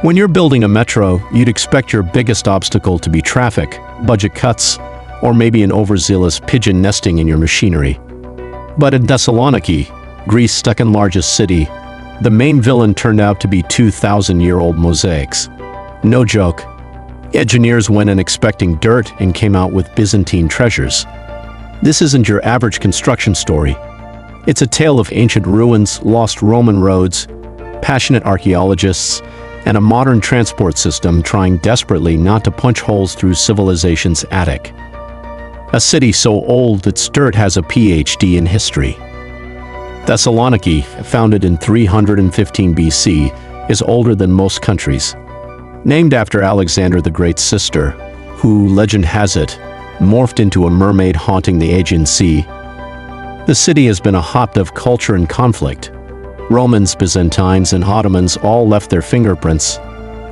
When you're building a metro, you'd expect your biggest obstacle to be traffic, budget cuts, or maybe an overzealous pigeon nesting in your machinery. But in Thessaloniki, Greece's second-largest city, the main villain turned out to be 2,000-year-old mosaics. No joke. Engineers went in expecting dirt and came out with Byzantine treasures. This isn't your average construction story. It's a tale of ancient ruins, lost Roman roads, passionate archaeologists, and a modern transport system trying desperately not to punch holes through civilization's attic. A city so old its dirt has a PhD in history. Thessaloniki, founded in 315 BC, is older than most countries. Named after Alexander the Great's sister, who, legend has it, morphed into a mermaid haunting the Aegean Sea, the city has been a hotbed of culture and conflict. Romans, Byzantines, and Ottomans all left their fingerprints,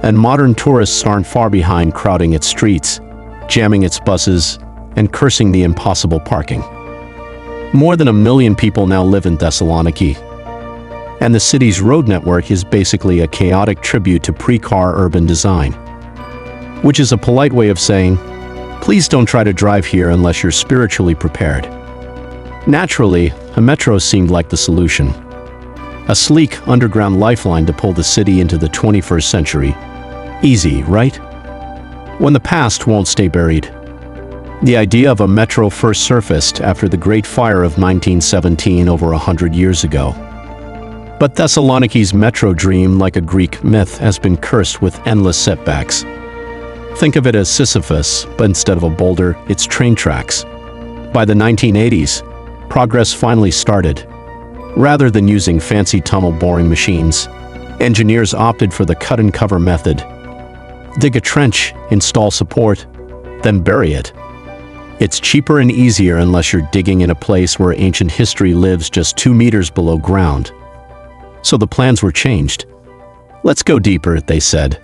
and modern tourists aren't far behind, crowding its streets, jamming its buses, and cursing the impossible parking. More than 1 million people now live in Thessaloniki, and the city's road network is basically a chaotic tribute to pre-car urban design, which is a polite way of saying, please don't try to drive here unless you're spiritually prepared. Naturally, a metro seemed like the solution. A sleek, underground lifeline to pull the city into the 21st century. Easy, right? When the past won't stay buried. The idea of a metro first surfaced after the Great Fire of 1917 over 100 years ago. But Thessaloniki's metro dream, like a Greek myth, has been cursed with endless setbacks. Think of it as Sisyphus, but instead of a boulder, it's train tracks. By the 1980s, progress finally started. Rather than using fancy tunnel boring machines, engineers opted for the cut-and-cover method. Dig a trench, install support, then bury it. It's cheaper and easier unless you're digging in a place where ancient history lives just 2 meters below ground. So the plans were changed. Let's go deeper, they said.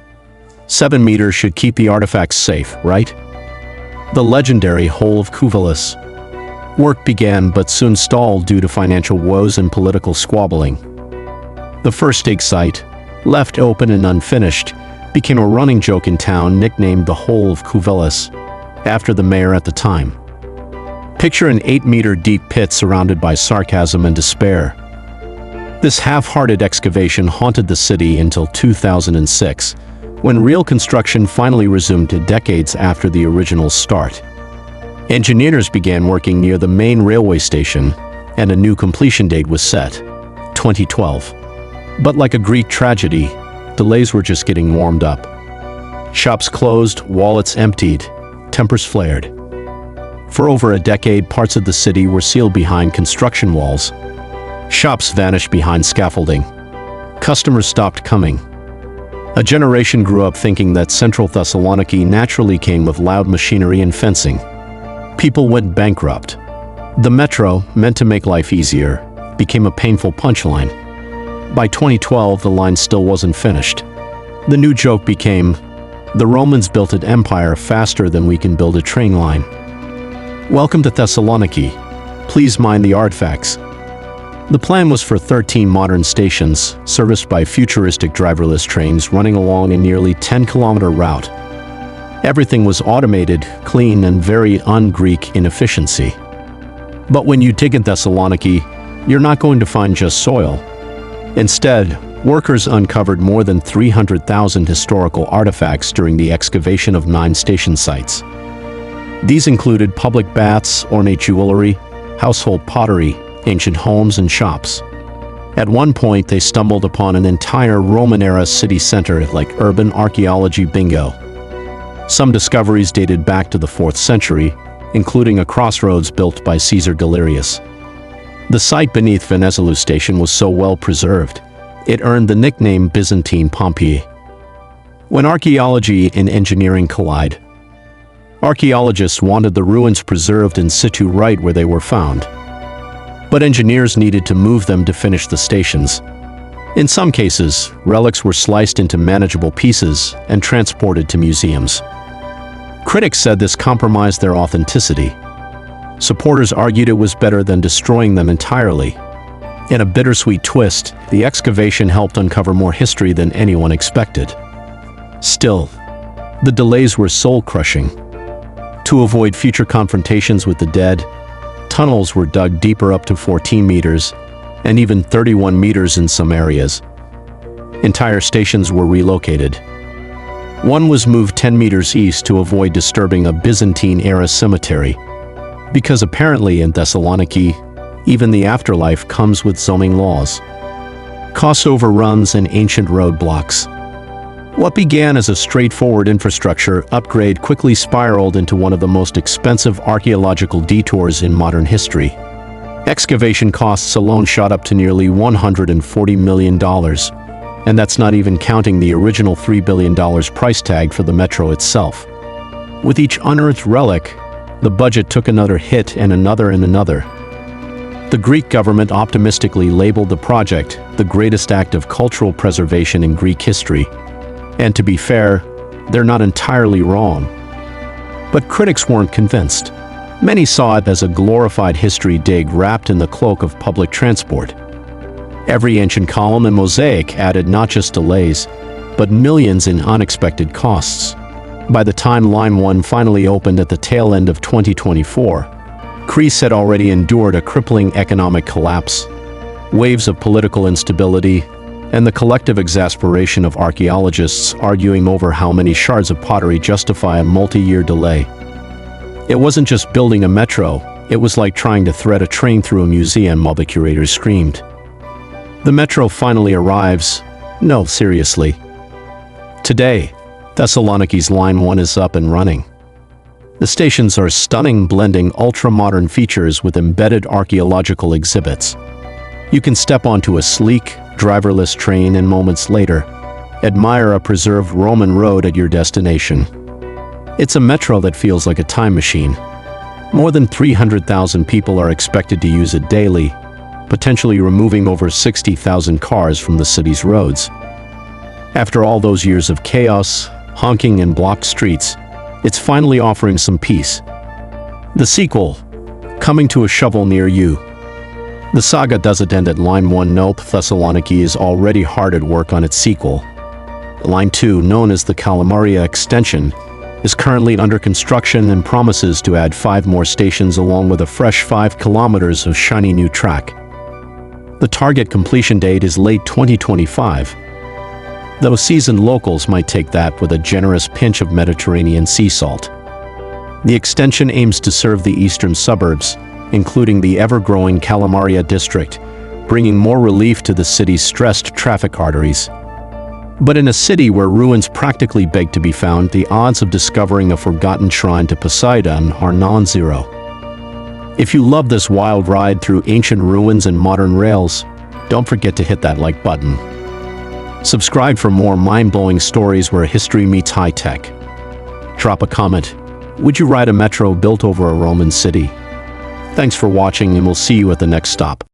7 meters should keep the artifacts safe, right? The legendary Hole of Kouvelis. Work began but soon stalled due to financial woes and political squabbling. The first dig site, left open and unfinished, became a running joke in town, nicknamed the Hole of Kouvelis, after the mayor at the time. Picture an 8-meter deep pit surrounded by sarcasm and despair. This half-hearted excavation haunted the city until 2006, when real construction finally resumed decades after the original start. Engineers began working near the main railway station, and a new completion date was set, 2012. But like a Greek tragedy, delays were just getting warmed up. Shops closed, wallets emptied, tempers flared. For over a decade, parts of the city were sealed behind construction walls. Shops vanished behind scaffolding. Customers stopped coming. A generation grew up thinking that central Thessaloniki naturally came with loud machinery and fencing. People went bankrupt. The metro, meant to make life easier, became a painful punchline. By 2012, the line still wasn't finished. The new joke became, the Romans built an empire faster than we can build a train line. Welcome to Thessaloniki. Please mind the artifacts. The plan was for 13 modern stations, serviced by futuristic driverless trains running along a nearly 10-kilometer route. Everything was automated, clean, and very un-Greek in efficiency. But when you dig in Thessaloniki, you're not going to find just soil. Instead, workers uncovered more than 300,000 historical artifacts during the excavation of 9 station sites. These included public baths, ornate jewelry, household pottery, ancient homes, and shops. At one point, they stumbled upon an entire Roman-era city center like urban archaeology bingo. Some discoveries dated back to the 4th century, including a crossroads built by Caesar Galerius. The site beneath Venizelos station was so well preserved, it earned the nickname Byzantine Pompeii. When archaeology and engineering collide, archaeologists wanted the ruins preserved in situ right where they were found. But engineers needed to move them to finish the stations. In some cases, relics were sliced into manageable pieces and transported to museums. Critics said this compromised their authenticity. Supporters argued it was better than destroying them entirely. In a bittersweet twist, the excavation helped uncover more history than anyone expected. Still, the delays were soul-crushing. To avoid future confrontations with the dead, tunnels were dug deeper up to 14 meters, and even 31 meters in some areas. Entire stations were relocated. One was moved 10 meters east to avoid disturbing a Byzantine-era cemetery, because apparently in Thessaloniki, even the afterlife comes with zoning laws. Cost overruns and ancient roadblocks. What began as a straightforward infrastructure upgrade quickly spiraled into one of the most expensive archaeological detours in modern history. Excavation costs alone shot up to nearly $140 million, and that's not even counting the original $3 billion price tag for the metro itself. With each unearthed relic, the budget took another hit and another and another. The Greek government optimistically labeled the project the greatest act of cultural preservation in Greek history. And to be fair, they're not entirely wrong. But critics weren't convinced. Many saw it as a glorified history dig wrapped in the cloak of public transport. Every ancient column and mosaic added not just delays, but millions in unexpected costs. By the time Line 1 finally opened at the tail end of 2024, Greece had already endured a crippling economic collapse, waves of political instability, and the collective exasperation of archaeologists arguing over how many shards of pottery justify a multi-year delay. It wasn't just building a metro, it was like trying to thread a train through a museum while the curators screamed. The metro finally arrives. No, seriously. Today, Thessaloniki's Line 1 is up and running. The stations are stunning, blending ultra-modern features with embedded archaeological exhibits. You can step onto a sleek, driverless train and moments later, admire a preserved Roman road at your destination. It's a metro that feels like a time machine. More than 300,000 people are expected to use it daily, potentially removing over 60,000 cars from the city's roads. After all those years of chaos, honking and blocked streets, it's finally offering some peace. The sequel, coming to a shovel near you. The saga doesn't end at Line 1. Nope, Thessaloniki is already hard at work on its sequel. Line 2, known as the Kalamaria extension, is currently under construction and promises to add 5 more stations along with a fresh 5 kilometers of shiny new track. The target completion date is late 2025, though seasoned locals might take that with a generous pinch of Mediterranean sea salt. The extension aims to serve the eastern suburbs, including the ever-growing Kalamaria district, bringing more relief to the city's stressed traffic arteries. But in a city where ruins practically beg to be found, the odds of discovering a forgotten shrine to Poseidon are non-zero. If you love this wild ride through ancient ruins and modern rails, don't forget to hit that like button. Subscribe for more mind-blowing stories where history meets high-tech. Drop a comment. Would you ride a metro built over a Roman city? Thanks for watching, and we'll see you at the next stop.